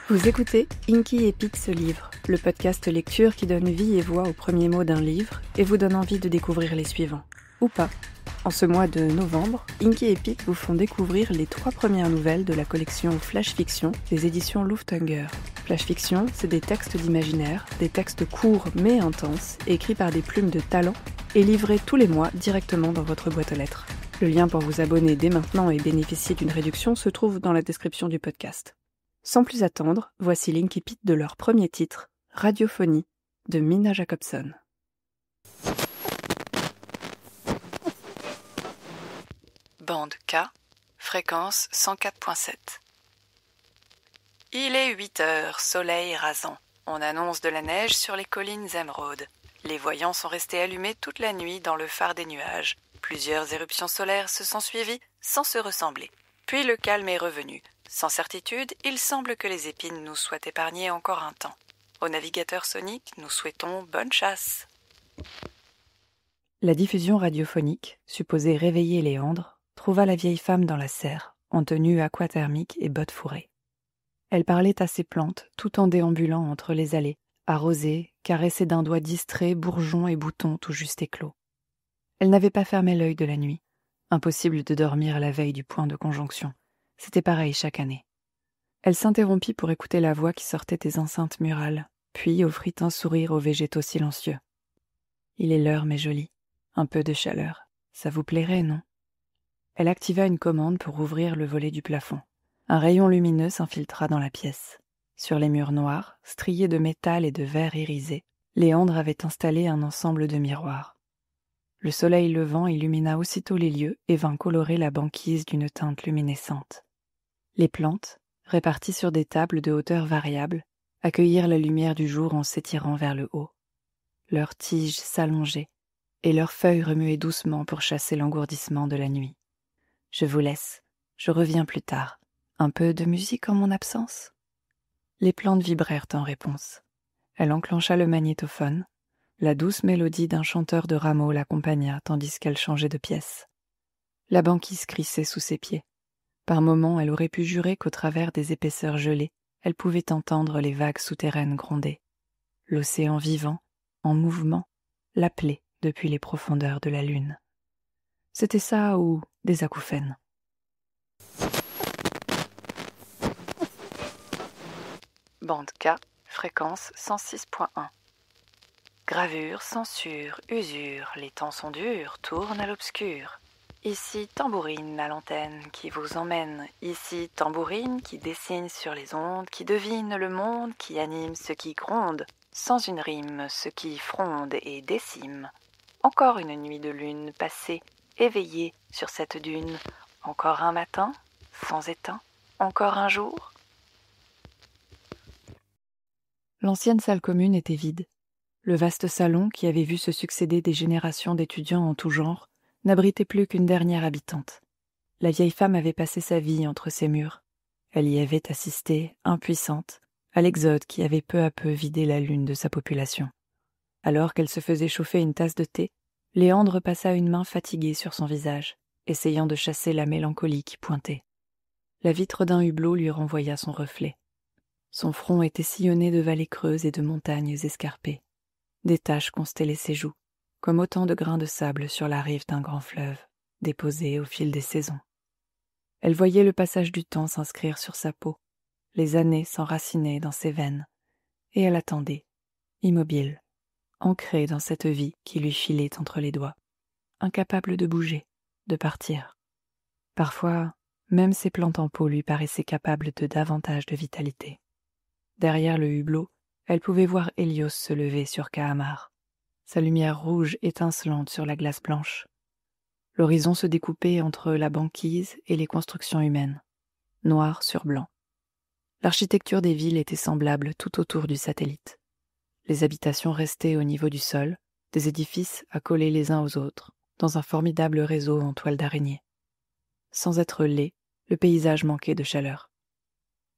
Vous écoutez Inky et Pete se livrent, le podcast lecture qui donne vie et voix aux premiers mots d'un livre et vous donne envie de découvrir les suivants. Ou pas. En ce mois de novembre, Inky et Pete vous font découvrir les 3 premières nouvelles de la collection Flash Fiction des éditions Louftanger. Flash Fiction, c'est des textes d'imaginaire, des textes courts mais intenses, écrits par des plumes de talent et livrés tous les mois directement dans votre boîte aux lettres. Le lien pour vous abonner dès maintenant et bénéficier d'une réduction se trouve dans la description du podcast. Sans plus attendre, voici Link et Pete de leur premier titre, Radiophonie, de Mina Jacobson. Bande K, fréquence 104.7. Il est 8 heures, soleil rasant. On annonce de la neige sur les collines émeraudes. Les voyants sont restés allumés toute la nuit dans le phare des nuages. Plusieurs éruptions solaires se sont suivies sans se ressembler. Puis le calme est revenu. Sans certitude, il semble que les épines nous soient épargnées encore un temps. Aux navigateurs soniques, nous souhaitons bonne chasse. La diffusion radiophonique, supposée réveiller Léandre, trouva la vieille femme dans la serre, en tenue aquathermique et bottes fourrées. Elle parlait à ses plantes, tout en déambulant entre les allées, arrosée, caressée d'un doigt distrait, bourgeons et boutons tout juste éclos. Elle n'avait pas fermé l'œil de la nuit. Impossible de dormir la veille du point de conjonction. C'était pareil chaque année. Elle s'interrompit pour écouter la voix qui sortait des enceintes murales, puis offrit un sourire aux végétaux silencieux. « Il est l'heure, mes jolis. Un peu de chaleur. Ça vous plairait, non ?» Elle activa une commande pour ouvrir le volet du plafond. Un rayon lumineux s'infiltra dans la pièce. Sur les murs noirs, striés de métal et de verre irisé, Léandre avait installé un ensemble de miroirs. Le soleil levant illumina aussitôt les lieux et vint colorer la banquise d'une teinte luminescente. Les plantes, réparties sur des tables de hauteur variable, accueillirent la lumière du jour en s'étirant vers le haut. Leurs tiges s'allongeaient, et leurs feuilles remuaient doucement pour chasser l'engourdissement de la nuit. « Je vous laisse, je reviens plus tard. Un peu de musique en mon absence ?» Les plantes vibrèrent en réponse. Elle enclencha le magnétophone. La douce mélodie d'un chanteur de rameaux l'accompagna tandis qu'elle changeait de pièce. La banquise crissait sous ses pieds. Par moments, elle aurait pu jurer qu'au travers des épaisseurs gelées, elle pouvait entendre les vagues souterraines gronder. L'océan vivant, en mouvement, l'appelait depuis les profondeurs de la lune. C'était ça ou des acouphènes. Bande K, fréquence 106.1. Gravure, censure, usure, les temps sont durs, tournent à l'obscur. Ici tambourine à l'antenne qui vous emmène, ici tambourine qui dessine sur les ondes, qui devine le monde, qui anime ce qui gronde, sans une rime, ce qui fronde et décime. Encore une nuit de lune passée, éveillée sur cette dune, encore un matin, sans étain, encore un jour. L'ancienne salle commune était vide. Le vaste salon, qui avait vu se succéder des générations d'étudiants en tout genre, n'abritait plus qu'une dernière habitante. La vieille femme avait passé sa vie entre ces murs. Elle y avait assisté, impuissante, à l'exode qui avait peu à peu vidé la lune de sa population. Alors qu'elle se faisait chauffer une tasse de thé, Léandre passa une main fatiguée sur son visage, essayant de chasser la mélancolie qui pointait. La vitre d'un hublot lui renvoya son reflet. Son front était sillonné de vallées creuses et de montagnes escarpées. Des taches constellaient ses joues, comme autant de grains de sable sur la rive d'un grand fleuve, déposés au fil des saisons. Elle voyait le passage du temps s'inscrire sur sa peau, les années s'enraciner dans ses veines, et elle attendait, immobile, ancrée dans cette vie qui lui filait entre les doigts, incapable de bouger, de partir. Parfois, même ses plantes en pot lui paraissaient capables de davantage de vitalité. Derrière le hublot, elle pouvait voir Hélios se lever sur Kahamar, sa lumière rouge étincelante sur la glace blanche. L'horizon se découpait entre la banquise et les constructions humaines, noir sur blanc. L'architecture des villes était semblable tout autour du satellite. Les habitations restaient au niveau du sol, des édifices accolés les uns aux autres, dans un formidable réseau en toile d'araignée. Sans être laid, le paysage manquait de chaleur.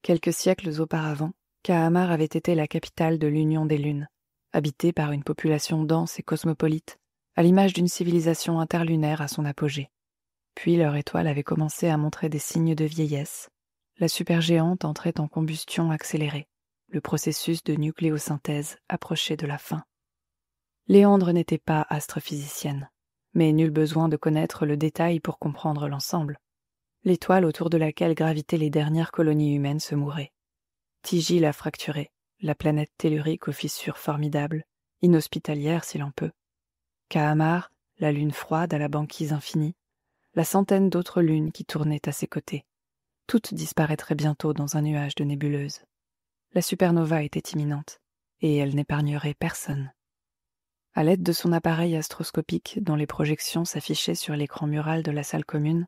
Quelques siècles auparavant, Kahamar avait été la capitale de l'Union des Lunes, habitée par une population dense et cosmopolite, à l'image d'une civilisation interlunaire à son apogée. Puis leur étoile avait commencé à montrer des signes de vieillesse, la supergéante entrait en combustion accélérée. Le processus de nucléosynthèse approchait de la fin. Léandre n'était pas astrophysicienne, mais nul besoin de connaître le détail pour comprendre l'ensemble. L'étoile autour de laquelle gravitaient les dernières colonies humaines se mourait. Tygie la fracturait, la planète tellurique aux fissures formidables, inhospitalière si l'on peut. Kahamar, la lune froide à la banquise infinie, la centaine d'autres lunes qui tournaient à ses côtés. Toutes disparaîtraient bientôt dans un nuage de nébuleuses. La supernova était imminente, et elle n'épargnerait personne. À l'aide de son appareil astroscopique dont les projections s'affichaient sur l'écran mural de la salle commune,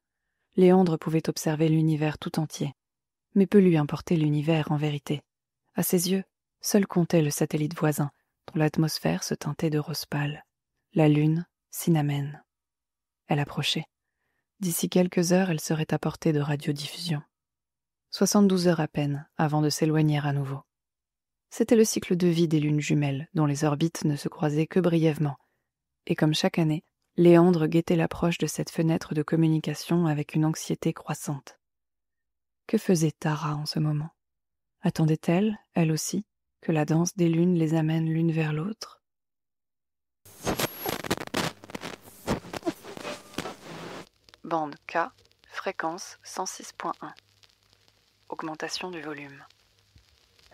Léandre pouvait observer l'univers tout entier. Mais peu lui importait l'univers en vérité. À ses yeux, seul comptait le satellite voisin, dont l'atmosphère se teintait de rose pâle. La lune, Sinamène. Elle approchait. D'ici quelques heures, elle serait à portée de radiodiffusion. 72 heures à peine avant de s'éloigner à nouveau. C'était le cycle de vie des lunes jumelles, dont les orbites ne se croisaient que brièvement. Et comme chaque année, Léandre guettait l'approche de cette fenêtre de communication avec une anxiété croissante. Que faisait Tara en ce moment? Attendait-elle, elle aussi, que la danse des lunes les amène l'une vers l'autre? Bande K, fréquence 106.1. Augmentation du volume.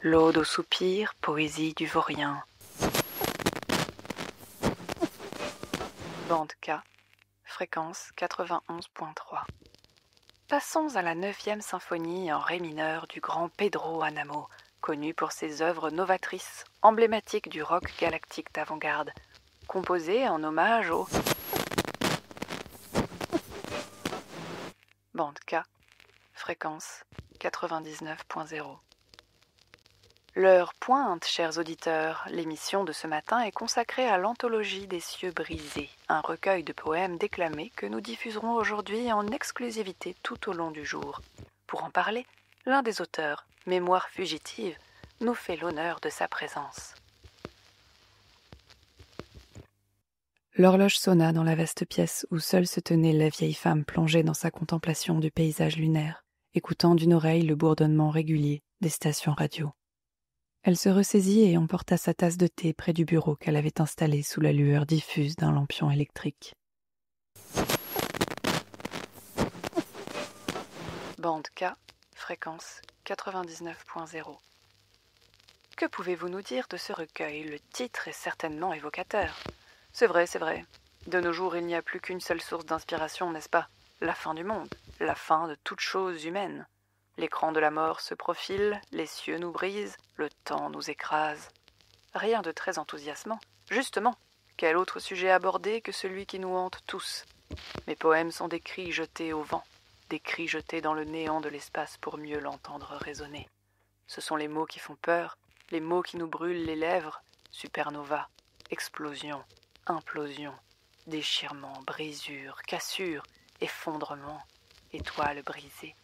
L'ode au soupir, poésie du vaurien. Bande K, fréquence 91.3. Passons à la 9e symphonie en ré mineur du grand Pedro Anamo, connu pour ses œuvres novatrices, emblématiques du rock galactique d'avant-garde, composée en hommage au... Bande K, fréquence 99.0. L'heure pointe, chers auditeurs. L'émission de ce matin est consacrée à l'anthologie des cieux brisés, un recueil de poèmes déclamés que nous diffuserons aujourd'hui en exclusivité tout au long du jour. Pour en parler, l'un des auteurs, Mémoire fugitive, nous fait l'honneur de sa présence. L'horloge sonna dans la vaste pièce où seule se tenait la vieille femme plongée dans sa contemplation du paysage lunaire, écoutant d'une oreille le bourdonnement régulier des stations radio. Elle se ressaisit et emporta sa tasse de thé près du bureau qu'elle avait installé sous la lueur diffuse d'un lampion électrique. Bande K, fréquence 99.0. Que pouvez-vous nous dire de ce recueil? Le titre est certainement évocateur. C'est vrai. De nos jours, il n'y a plus qu'une seule source d'inspiration, n'est-ce pas? La fin du monde, la fin de toute chose humaine. L'écran de la mort se profile, les cieux nous brisent, le temps nous écrase. Rien de très enthousiasmant. Justement, quel autre sujet abordé que celui qui nous hante tous? Mes poèmes sont des cris jetés au vent, des cris jetés dans le néant de l'espace pour mieux l'entendre résonner. Ce sont les mots qui font peur, les mots qui nous brûlent les lèvres. Supernova, explosion, implosion, déchirement, brisure, cassure, effondrement, étoile brisée.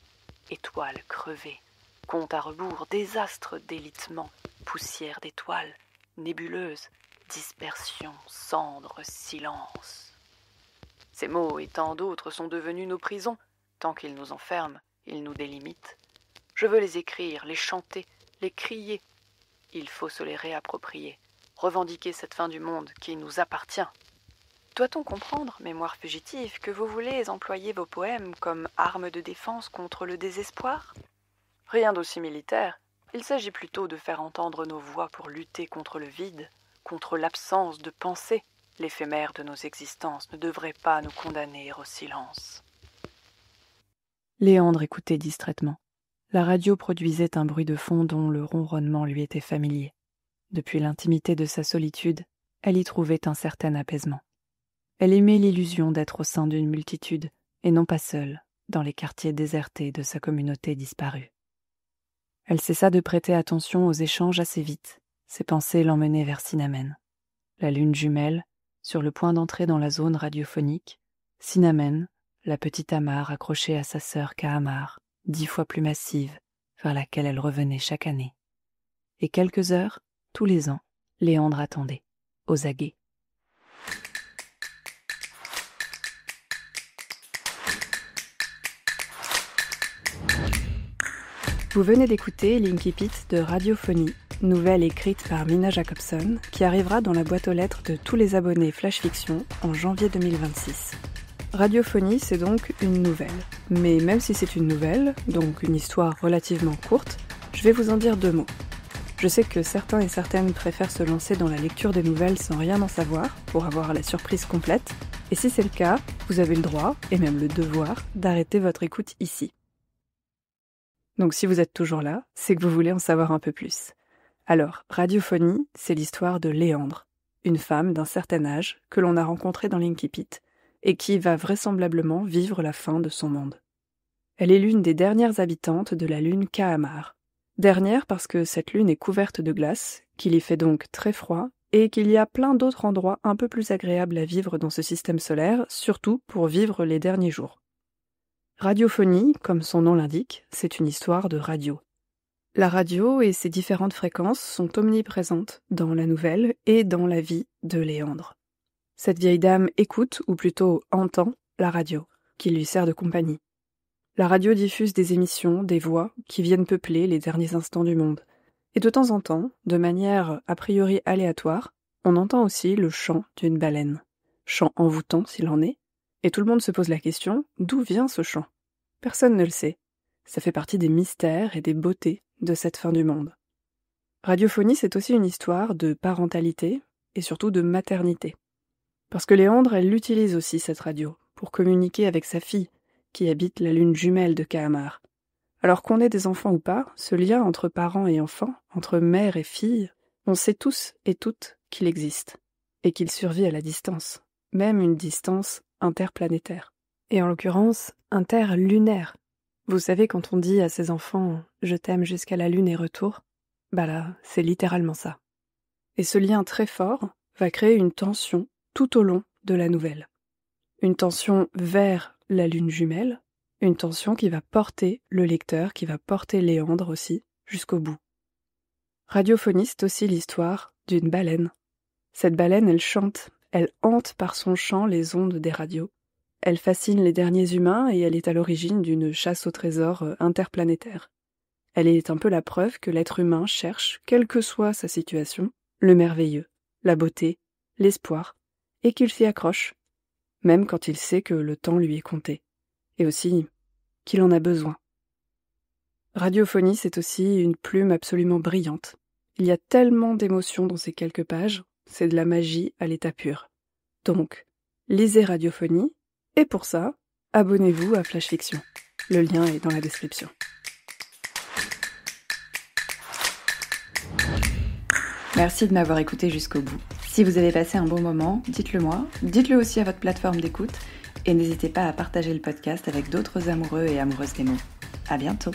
Étoiles crevées, compte à rebours, désastre d'élitement, poussière d'étoiles, nébuleuse, dispersion, cendre, silence. Ces mots et tant d'autres sont devenus nos prisons. Tant qu'ils nous enferment, ils nous délimitent. Je veux les écrire, les chanter, les crier. Il faut se les réapproprier, revendiquer cette fin du monde qui nous appartient. Doit-on comprendre, mémoire fugitive, que vous voulez employer vos poèmes comme arme de défense contre le désespoir? Rien d'aussi militaire. Il s'agit plutôt de faire entendre nos voix pour lutter contre le vide, contre l'absence de pensée. L'éphémère de nos existences ne devrait pas nous condamner au silence. Léandre écoutait distraitement. La radio produisait un bruit de fond dont le ronronnement lui était familier. Depuis l'intimité de sa solitude, elle y trouvait un certain apaisement. Elle aimait l'illusion d'être au sein d'une multitude, et non pas seule, dans les quartiers désertés de sa communauté disparue. Elle cessa de prêter attention aux échanges assez vite. Ses pensées l'emmenaient vers Sinamène. La lune jumelle, sur le point d'entrer dans la zone radiophonique, Sinamène, la petite amarre accrochée à sa sœur Kahamar, 10 fois plus massive, vers laquelle elle revenait chaque année. Et quelques heures, tous les ans, Léandre attendait, aux aguets. Vous venez d'écouter l'Incipit de Radiophonie, nouvelle écrite par Mina Jacobson, qui arrivera dans la boîte aux lettres de tous les abonnés Flash Fiction en janvier 2026. Radiophonie, c'est donc une nouvelle. Mais même si c'est une nouvelle, donc une histoire relativement courte, je vais vous en dire 2 mots. Je sais que certains et certaines préfèrent se lancer dans la lecture des nouvelles sans rien en savoir, pour avoir la surprise complète, et si c'est le cas, vous avez le droit, et même le devoir, d'arrêter votre écoute ici. Donc si vous êtes toujours là, c'est que vous voulez en savoir un peu plus. Alors, Radiophonie, c'est l'histoire de Léandre, une femme d'un certain âge que l'on a rencontrée dans l'Incipit, et qui va vraisemblablement vivre la fin de son monde. Elle est l'une des dernières habitantes de la lune Kahamar. Dernière parce que cette lune est couverte de glace, qu'il y fait donc très froid, et qu'il y a plein d'autres endroits un peu plus agréables à vivre dans ce système solaire, surtout pour vivre les derniers jours. Radiophonie, comme son nom l'indique, c'est une histoire de radio. La radio et ses différentes fréquences sont omniprésentes dans la nouvelle et dans la vie de Léandre. Cette vieille dame écoute, ou plutôt entend, la radio, qui lui sert de compagnie. La radio diffuse des émissions, des voix, qui viennent peupler les derniers instants du monde. Et de temps en temps, de manière a priori aléatoire, on entend aussi le chant d'une baleine. Chant envoûtant s'il en est. Et tout le monde se pose la question, d'où vient ce chant ? Personne ne le sait. Ça fait partie des mystères et des beautés de cette fin du monde. Radiophonie, c'est aussi une histoire de parentalité et surtout de maternité. Parce que Léandre, elle l'utilise aussi, cette radio, pour communiquer avec sa fille, qui habite la lune jumelle de Kahamar. Alors qu'on ait des enfants ou pas, ce lien entre parents et enfants, entre mère et fille, on sait tous et toutes qu'il existe, et qu'il survit à la distance, même une distance interplanétaire. Et en l'occurrence, interlunaire. Vous savez quand on dit à ses enfants « je t'aime jusqu'à la lune et retour », bah là, c'est littéralement ça. Et ce lien très fort va créer une tension tout au long de la nouvelle. Une tension vers la lune jumelle, une tension qui va porter le lecteur, qui va porter Léandre aussi, jusqu'au bout. Radiophonie, c'est aussi l'histoire d'une baleine. Cette baleine, elle chante, elle hante par son chant les ondes des radios. Elle fascine les derniers humains et elle est à l'origine d'une chasse au trésor interplanétaire. Elle est un peu la preuve que l'être humain cherche, quelle que soit sa situation, le merveilleux, la beauté, l'espoir, et qu'il s'y accroche, même quand il sait que le temps lui est compté, et aussi qu'il en a besoin. Radiophonie, c'est aussi une plume absolument brillante. Il y a tellement d'émotions dans ces quelques pages, c'est de la magie à l'état pur. Donc, lisez Radiophonie, et pour ça, abonnez-vous à Flash Fiction. Le lien est dans la description. Merci de m'avoir écouté jusqu'au bout. Si vous avez passé un bon moment, dites-le moi, dites-le aussi à votre plateforme d'écoute, et n'hésitez pas à partager le podcast avec d'autres amoureux et amoureuses des mots. À bientôt!